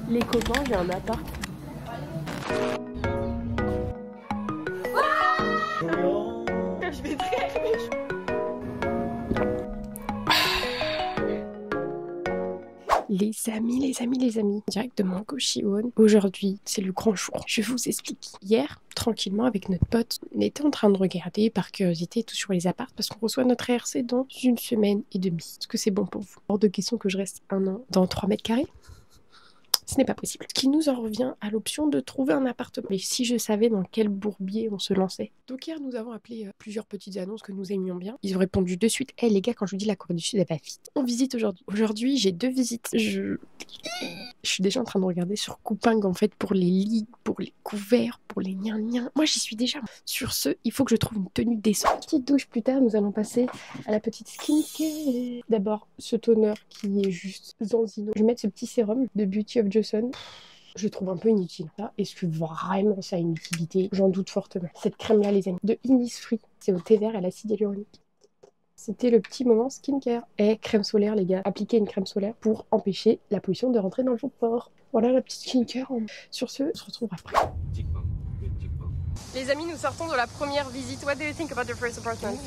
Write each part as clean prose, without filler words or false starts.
Les copains, j'ai un appart. Je vais très Les amis, direct de Mango Shion. Aujourd'hui, c'est le grand jour. Je vous explique. Hier, tranquillement, avec notre pote, on était en train de regarder par curiosité tout sur les apparts parce qu'on reçoit notre RC dans 1 semaine et demie. Est-ce que c'est bon pour vous? Hors de question que je reste 1 an dans 3 mètres carrés. Ce n'est pas possible. Ce qui nous en revient à l'option de trouver un appartement. Mais si je savais dans quel bourbier on se lançait. Donc hier, nous avons appelé plusieurs petites annonces que nous aimions bien. Ils ont répondu de suite. Hey les gars, quand je vous dis la Corée du Sud, elle va vite. On visite aujourd'hui. Aujourd'hui, j'ai 2 visites. Je suis déjà en train de regarder sur Coupang en fait pour les lits, pour les couverts, pour les niens. Moi, j'y suis déjà. Sur ce, il faut que je trouve une tenue décente. Petite douche plus tard, nous allons passer à la petite skincare. D'abord, ce toner qui est juste zanzino. Je vais mettre ce petit sérum de Beauty of Joseon. Je trouve un peu inutile. Est-ce que vraiment ça a une utilité? J'en doute fortement. Cette crème-là, les amis, de Innisfree. C'est au thé vert et à l'acide hyaluronique. C'était le petit moment skincare. Et crème solaire, les gars. Appliquez une crème solaire pour empêcher la pollution de rentrer dans le pores. Voilà la petite skincare. Sur ce, on se retrouve après. Les amis, nous sortons de la première visite. What do you think about the first apartment?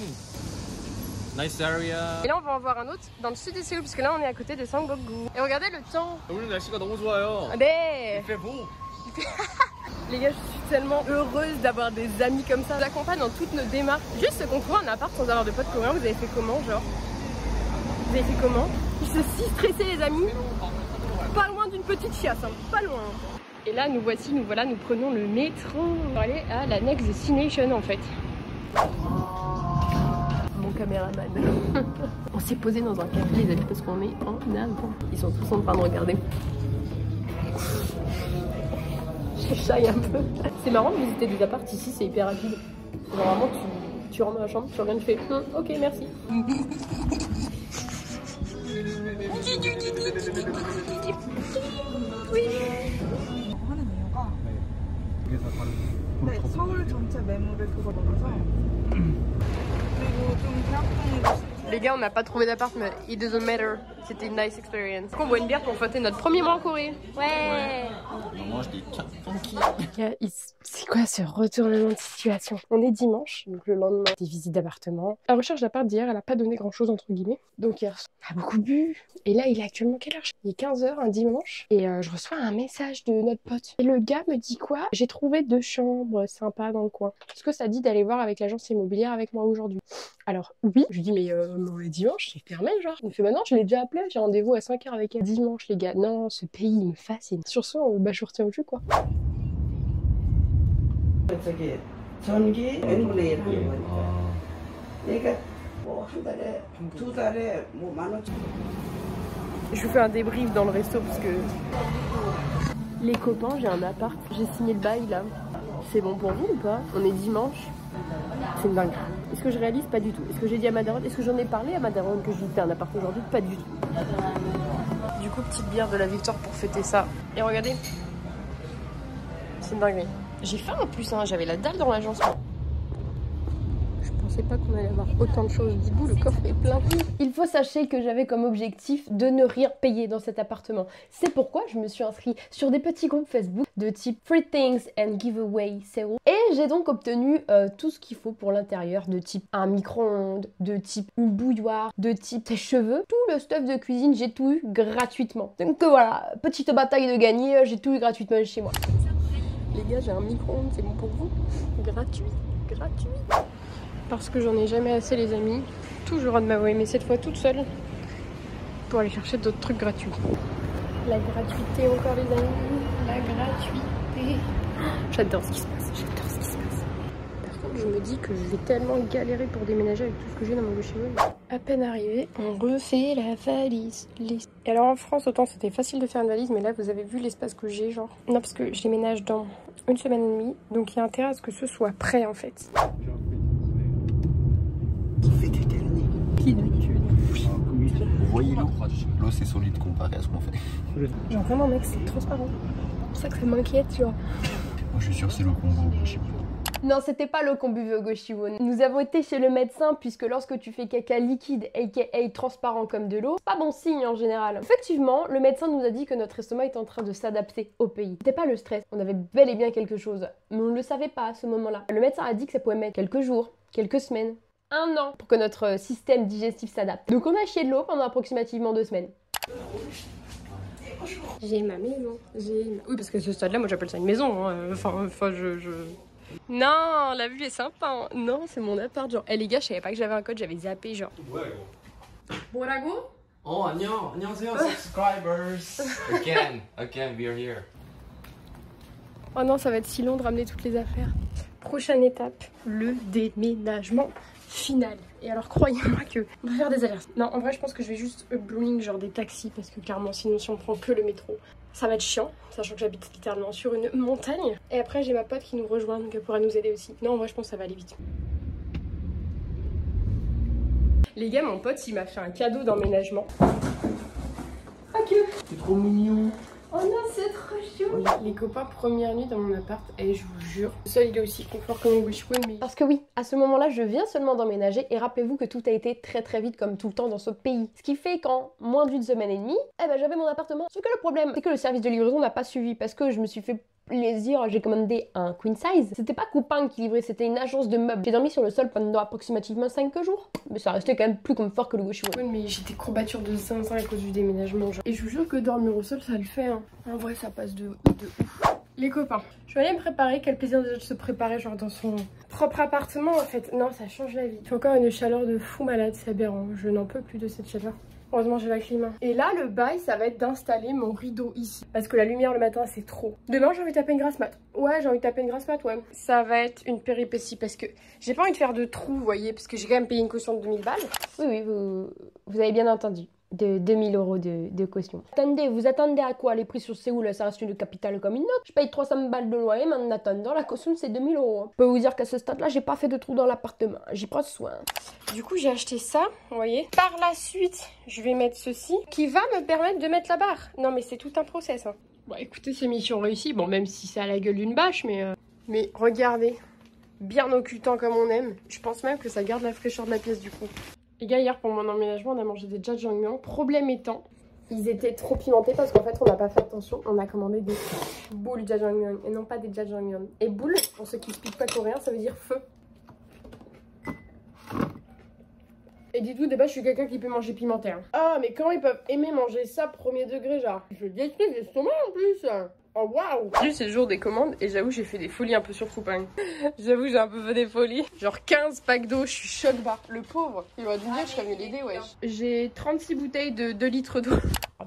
Nice area. Et là, on va en voir un autre dans le sud de Séoul, parce que là, on est à côté de Sangbok-gu. Et regardez le temps. 오늘 날씨가 너무 좋아요. Mais Il fait beau. les gars, je suis tellement heureuse d'avoir des amis comme ça. Je l'accompagne dans toutes nos démarches. Juste qu'on trouve un appart sans avoir de potes communs. Vous avez fait comment, genre? Vous avez fait comment? Je suis si stressée, les amis. Pas loin d'une petite chiasse, hein. Pas loin. Et là, nous voilà, nous prenons le métro pour aller à la Next Destination, en fait. Mon caméraman. On s'est posé dans un café, les amis, parce qu'on est en avant. Ils sont tous en train de regarder. J'essaye un peu. C'est marrant de visiter des apparts ici, c'est hyper rapide. Normalement, tu rentres dans la chambre, tu reviens, tu fais ok, merci. Oui. 네, 서울 전체 매물을 그거 넣어서 그리고 좀 대학생으로 Les gars, on n'a pas trouvé d'appart, mais it doesn't matter. C'était une nice experience. On boit une bière pour fêter notre premier mois en Corée. Ouais. On mange des funky. C'est quoi ce retournement de situation? On est dimanche, donc le lendemain des visites d'appartement. La recherche d'appart d'hier, elle a pas donné grand chose entre guillemets. Donc hier, on a beaucoup bu. Et là, il est actuellement quelle heure? Il est 15h un dimanche. Et je reçois un message de notre pote. Et le gars me dit quoi? J'ai trouvé 2 chambres sympas dans le coin. Est-ce que ça dit d'aller voir avec l'agence immobilière avec moi aujourd'hui? Alors oui, je lui dis mais on est dimanche, c'est fermé genre. Il me fait bah non, je l'ai déjà appelé, j'ai rendez-vous à 5h avec elle. Dimanche les gars, non, ce pays il me fascine. Sur ce, je retiens au jus quoi. 저기 전기 N분의 1 하는 거니까 그러니까 뭐 한 달에 2 달에 뭐 15,000원. Je vous fais un débrief dans le resto parce que les copains, j'ai un appart, j'ai signé le bail là. C'est bon pour vous ou pas? On est dimanche. C'est une dingue. Est-ce que je réalise? Pas du tout. Est-ce que j'ai dit à ma daronne? Est-ce que j'en ai parlé à ma daronne que je visitais un appart aujourd'hui? Pas du tout. Du coup, petite bière de la victoire pour fêter ça. Et regardez, c'est une dinguerie. J'ai faim en plus, hein. J'avais la dalle dans l'agence. Je pensais pas qu'on allait avoir autant de choses. Du coup, le coffre est plein. Il faut sachez que j'avais comme objectif de ne rien payer dans cet appartement. C'est pourquoi je me suis inscrite sur des petits groupes Facebook de type Free Things and Giveaway Seoul. Et j'ai donc obtenu tout ce qu'il faut pour l'intérieur, de type un micro-ondes, de type une bouilloire, de type sèche-cheveux. Tout le stuff de cuisine, j'ai tout eu gratuitement. Donc voilà, petite bataille de gagner, j'ai tout eu gratuitement chez moi. Les gars, j'ai un micro-ondes, c'est bon pour vous? Gratuit. Parce que j'en ai jamais assez, les amis. Toujours à de m'avouer, mais cette fois toute seule pour aller chercher d'autres trucs gratuits. La gratuité encore, les amis. La gratuité. J'adore ce qui se passe. Par contre, je me dis que je vais tellement galérer pour déménager avec tout ce que j'ai dans mon chez moi. À peine arrivé, on refait la valise. Et alors en France, autant c'était facile de faire une valise, mais là, vous avez vu l'espace que j'ai, genre. Non, parce que je déménage dans 1 semaine et demie, donc il y a intérêt à ce que ce soit prêt, en fait. Qui fait caca le nez? Qui d'habitude? Vous voyez l'eau? L'eau c'est solide comparé à ce qu'on fait. Genre vraiment mec, c'est transparent. C'est pour ça que ça m'inquiète, tu vois. Moi je suis sûr que c'est le combo, je sais pas. Non, c'était pas l'eau qu'on buvait au Goshiwon. Nous avons été chez le médecin puisque lorsque tu fais caca liquide, aka transparent comme de l'eau, c'est pas bon signe en général. Effectivement, le médecin nous a dit que notre estomac était en train de s'adapter au pays. C'était pas le stress, on avait bel et bien quelque chose, mais on ne le savait pas à ce moment-là. Le médecin a dit que ça pouvait mettre quelques jours, quelques semaines, 1 an pour que notre système digestif s'adapte. Donc on a chié de l'eau pendant approximativement 2 semaines. J'ai ma maison. Oui, parce que ce stade-là, moi j'appelle ça une maison. Hein. Enfin, Non, la vue est sympa. Hein. Non, c'est mon appart. Genre, les gars, je savais pas que j'avais un code, j'avais zappé. Genre. Borago? Oh, 안녕하세요, subscribers. Again, we are here. Oh non, ça va être si long de ramener toutes les affaires. Prochaine étape, le déménagement final. Et alors croyez-moi que on va faire des alertes. Non, en vrai je pense que je vais juste uploading genre des taxis parce que clairement sinon si on prend que le métro, ça va être chiant, sachant que j'habite littéralement sur une montagne. Et après j'ai ma pote qui nous rejoint donc elle pourra nous aider aussi. Non, en vrai je pense que ça va aller vite. Les gars, mon pote il m'a fait un cadeau d'emménagement. Ok. C'est trop mignon. Oh non, c'est trop chou. Les copains, première nuit dans mon appart, et je vous jure, le sol il est aussi confort que mon Goshiwon, mais... Parce que oui, à ce moment-là, je viens seulement d'emménager, et rappelez-vous que tout a été très très vite comme tout le temps dans ce pays. Ce qui fait qu'en moins d'1 semaine et demie, eh ben j'avais mon appartement. Ce que le problème, c'est que le service de livraison n'a pas suivi, parce que je me suis fait plaisir, j'ai commandé un queen size. C'était pas Coupang qui livrait, c'était une agence de meubles. J'ai dormi sur le sol pendant approximativement 5 jours. Mais ça restait quand même plus confort que le Goshiwon. Oui, mais j'étais courbature de zinzin à cause du déménagement. Genre. Et je vous jure que dormir au sol, ça le fait. Hein. En vrai, ça passe de ouf. Les copains, je vais aller me préparer. Quel plaisir déjà de se préparer genre dans son propre appartement en fait. Non, ça change la vie. J'ai encore une chaleur de fou malade, c'est aberrant. Je n'en peux plus de cette chaleur. Heureusement j'ai la clim. Et là le bail ça va être d'installer mon rideau ici. Parce que la lumière le matin c'est trop. Demain j'ai envie de taper une grasse mat. Ouais j'ai envie de taper une grasse mat ouais. Ça va être une péripétie parce que j'ai pas envie de faire de trous vous voyez. Parce que j'ai quand même payé une caution de 2000 balles. Oui vous avez bien entendu. De 2000 € de caution. Attendez, vous attendez à quoi? Les prix sur Séoul, ça reste une capitale comme une autre. Je paye 300 balles de loyer, mais en attendant, la caution c'est 2000 €. Je peux vous dire qu'à ce stade-là, j'ai pas fait de trou dans l'appartement. J'y prends soin. Du coup, j'ai acheté ça, vous voyez. Par la suite, je vais mettre ceci, qui va me permettre de mettre la barre. Non, mais c'est tout un process. Hein. Bon, écoutez, c'est mission réussie. Bon, même si c'est à la gueule d'une bâche, mais regardez. Bien occultant comme on aime. Je pense même que ça garde la fraîcheur de la pièce du coup. Les gars, hier pour mon emménagement, on a mangé des jjajangmyeon. Problème étant, ils étaient trop pimentés parce qu'en fait, on n'a pas fait attention. On a commandé des boules jjajangmyeon et non pas des jjajangmyeon. Et boule, pour ceux qui ne speak pas coréen, ça veut dire feu. Et dites-vous, des base, je suis quelqu'un qui peut manger pimenté. Hein. Ah, mais comment ils peuvent aimer manger ça premier degré, genre? Je déteste l'estomac en plus. Oh waouh! Aujourd'hui c'est le jour des commandes et j'avoue j'ai fait des folies un peu sur Coupang. J'avoue j'ai un peu fait des folies. Genre 15 packs d'eau, je suis choc barre. Le pauvre, il aurait dû me dire je serais mieux l'idée wesh. J'ai 36 bouteilles de 2 litres d'eau.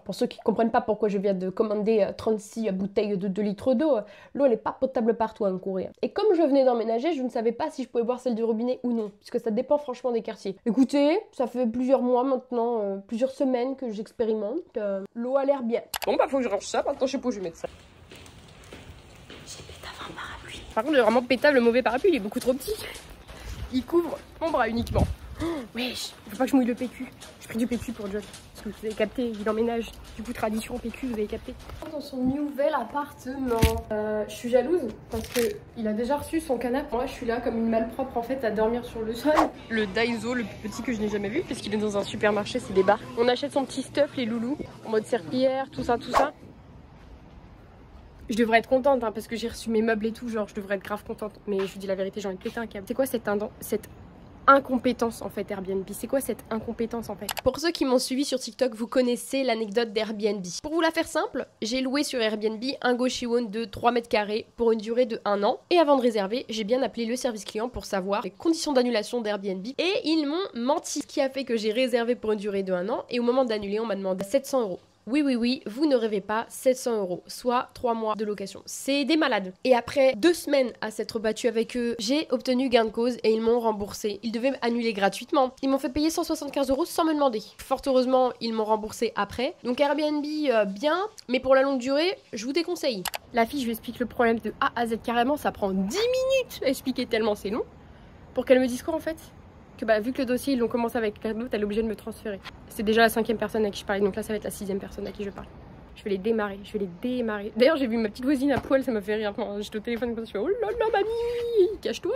Pour ceux qui ne comprennent pas pourquoi je viens de commander 36 bouteilles de 2 litres d'eau, l'eau elle n'est pas potable partout en Corée. Et comme je venais d'emménager, je ne savais pas si je pouvais boire celle du robinet ou non, puisque ça dépend franchement des quartiers. Écoutez, ça fait plusieurs mois maintenant, plusieurs semaines que j'expérimente. L'eau a l'air bien. Bon bah faut que je range ça, maintenant je sais pas où je vais mettre ça. J'ai pétave un parapluie. Par contre, vraiment pétave, le mauvais parapluie, il est beaucoup trop petit. Il couvre mon bras uniquement. Oh, wesh, faut pas que je mouille le PQ. J'ai pris du PQ pour John. Parce que vous avez capté, il emménage. Du coup, tradition PQ, vous avez capté. Dans son nouvel appartement. Je suis jalouse parce que il a déjà reçu son canapé. Moi, je suis là comme une malpropre en fait à dormir sur le sol. Le Daiso, le plus petit que je n'ai jamais vu, puisqu'il est dans un supermarché, c'est des bars. On achète son petit stuff, les loulous, en mode serpillière, tout ça, tout ça. Je devrais être contente hein, parce que j'ai reçu mes meubles et tout, genre je devrais être grave contente. Mais je vous dis la vérité, j'ai envie de péter un câble. C'est quoi cette incompétence en fait Airbnb? C'est quoi cette incompétence en fait? Pour ceux qui m'ont suivi sur TikTok, vous connaissez l'anecdote d'Airbnb. Pour vous la faire simple, j'ai loué sur Airbnb un Goshiwon de 3 mètres carrés pour une durée de 1 an. Et avant de réserver, j'ai bien appelé le service client pour savoir les conditions d'annulation d'Airbnb. Et ils m'ont menti, ce qui a fait que j'ai réservé pour une durée de 1 an. Et au moment d'annuler, on m'a demandé 700 €. Oui, vous ne rêvez pas, 700 €, soit 3 mois de location. C'est des malades. Et après 2 semaines à s'être battue avec eux, j'ai obtenu gain de cause et ils m'ont remboursé. Ils devaient annuler gratuitement. Ils m'ont fait payer 175 € sans me demander. Fort heureusement, ils m'ont remboursé après. Donc Airbnb, bien, mais pour la longue durée, je vous déconseille. La fille, je lui explique le problème de A à Z carrément, ça prend 10 minutes à expliquer tellement c'est long. Pour qu'elle me dise quoi en fait? Que bah, vu que le dossier ils l'ont commencé avec quelqu'un d'autre, elle est obligée de me transférer. C'est déjà la 5e personne à qui je parlais, donc là ça va être la 6e personne à qui je parle. Je vais les démarrer, je vais les démarrer. D'ailleurs, j'ai vu ma petite voisine à poil, ça m'a fait rire. Quand j'étais au téléphone, je fais oh là là, mamie, cache-toi.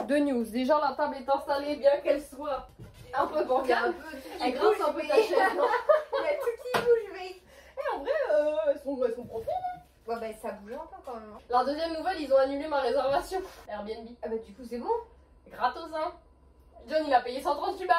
Deux news. Déjà, la table est installée, bien qu'elle soit un peu bancale. Elle grince un peu ta chaise, non? Il y a tout qui bouge, mec. Et en vrai, elles sont profondes. Ouais, bah ça bouge un peu quand même. La deuxième nouvelle, ils ont annulé ma réservation. Airbnb. Ah bah du coup c'est bon. Gratos, hein. John, il a payé 138 balles.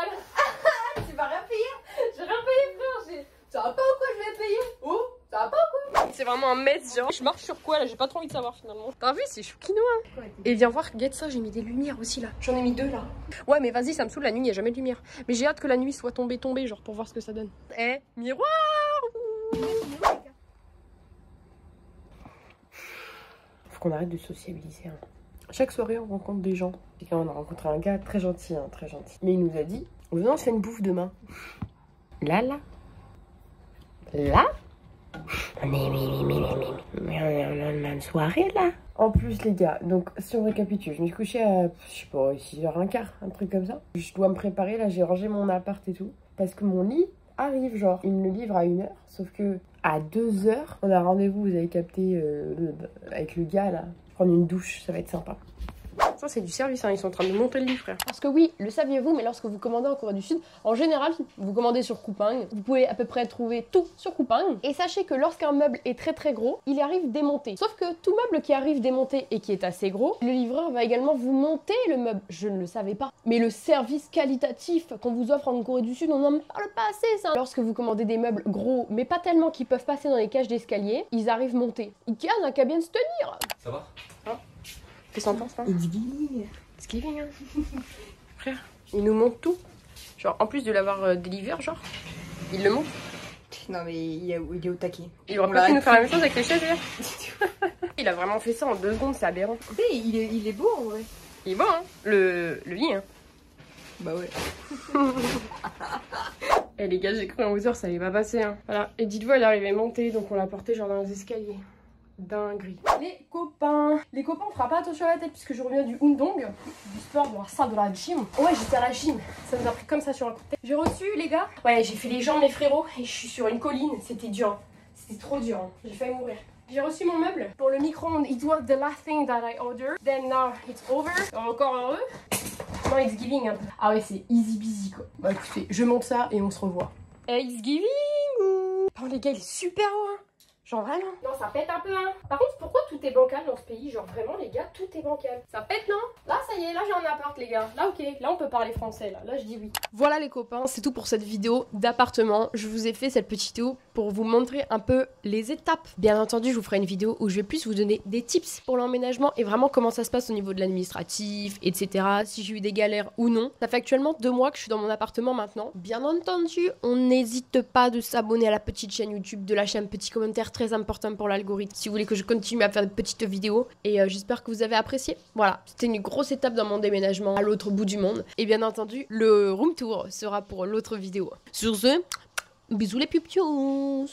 Tu vas rien payer. J'ai rien payé, frère. Ça va pas ou quoi, je vais payer. Oh, ça va pas ou quoi? C'est vraiment un mess, genre. Je marche sur quoi là? J'ai pas trop envie de savoir finalement. T'as vu, c'est choukino, hein. Et viens voir, regarde ça, j'ai mis des lumières aussi là. J'en ai mis 2 là. Ouais, mais vas-y, ça me saoule, la nuit, y a jamais de lumière. Mais j'ai hâte que la nuit soit tombée, genre pour voir ce que ça donne. Eh, miroir. Faut qu'on arrête de sociabiliser, hein. Chaque soirée, on rencontre des gens. Et quand on a rencontré un gars très gentil, hein, très gentil. Mais il nous a dit, venez, on se fait une bouffe demain. Là. Mais on est en même soirée là. En plus les gars, donc si on récapitule, je me suis couchée à, je sais pas, 6h15, un truc comme ça. Je dois me préparer, là j'ai rangé mon appart et tout. Parce que mon lit arrive genre, il me le livre à 1h. Sauf que à 2h, on a rendez-vous, vous avez capté, avec le gars là. Prendre une douche, ça va être sympa. Ça c'est du service, hein. Ils sont en train de monter le lit, frère. Parce que oui, le saviez-vous, mais lorsque vous commandez en Corée du Sud, en général, vous commandez sur Coupang, vous pouvez à peu près trouver tout sur Coupang. Et sachez que lorsqu'un meuble est très très gros, il arrive démonté. Sauf que tout meuble qui arrive démonté et qui est assez gros, le livreur va également vous monter le meuble. Je ne le savais pas. Mais le service qualitatif qu'on vous offre en Corée du Sud, on n'en parle pas assez, ça. Lorsque vous commandez des meubles gros, mais pas tellement qu'ils peuvent passer dans les cages d'escalier, ils arrivent montés. Ikea n'a qu'à bien se tenir. Ça va? Qu'est-ce que t'en penses, là? It's giving. It's giving, hein. Frère, il nous montre tout. Genre, en plus de l'avoir délivré, genre, il le montre. Non mais il est au taquet. Il aurait pas pu nous faire la même chose avec les chaises, hier. Il a vraiment fait ça en 2 secondes, c'est aberrant. Il est beau en vrai. Il est bon, hein. Le lit, hein. Bah ouais. Eh les gars, j'ai cru en vous dire ça allait pas passer, hein. Voilà. Et dites-vous, elle arrivait montée, donc on l'a portée genre dans les escaliers. Dinguerie. Les copains, on fera pas attention à la tête puisque je reviens du Undong, du sport, de la salle, de la gym. Ouais, j'étais à la gym, ça nous a pris comme ça sur un coup de tête. J'ai reçu les gars. Ouais, j'ai fait les jambes les frérots et je suis sur une colline, c'était dur. C'était trop dur, hein. J'ai failli mourir. J'ai reçu mon meuble pour le micro-ondes. It was the last thing that I ordered. Then now it's over. Encore heureux. Non, it's giving un peu. Ah ouais, c'est easy busy quoi. Bah écoutez, je monte ça et on se revoit. Hey, it's giving. Oh les gars, il est super haut, hein. Genre vraiment. Non, ça pète un peu, hein. Par contre, pourquoi tout est bancal dans ce pays? Genre vraiment, les gars, tout est bancal. Ça pète, non? Là, ça y est, là, j'ai un appart, les gars. Là, ok. Là, on peut parler français, là. Là, je dis oui. Voilà, les copains, c'est tout pour cette vidéo d'appartement. Je vous ai fait cette petite vidéo pour vous montrer un peu les étapes. Bien entendu, je vous ferai une vidéo où je vais plus vous donner des tips pour l'emménagement et vraiment comment ça se passe au niveau de l'administratif, etc. Si j'ai eu des galères ou non. Ça fait actuellement 2 mois que je suis dans mon appartement maintenant. Bien entendu, on n'hésite pas de s'abonner à la petite chaîne YouTube, de lâcher un petit commentaire très important pour l'algorithme si vous voulez que je continue à faire de petites vidéos. Et j'espère que vous avez apprécié. Voilà, c'était une grosse étape dans mon déménagement à l'autre bout du monde. Et bien entendu, le room tour sera pour l'autre vidéo. Sur ce, bisous les puppios.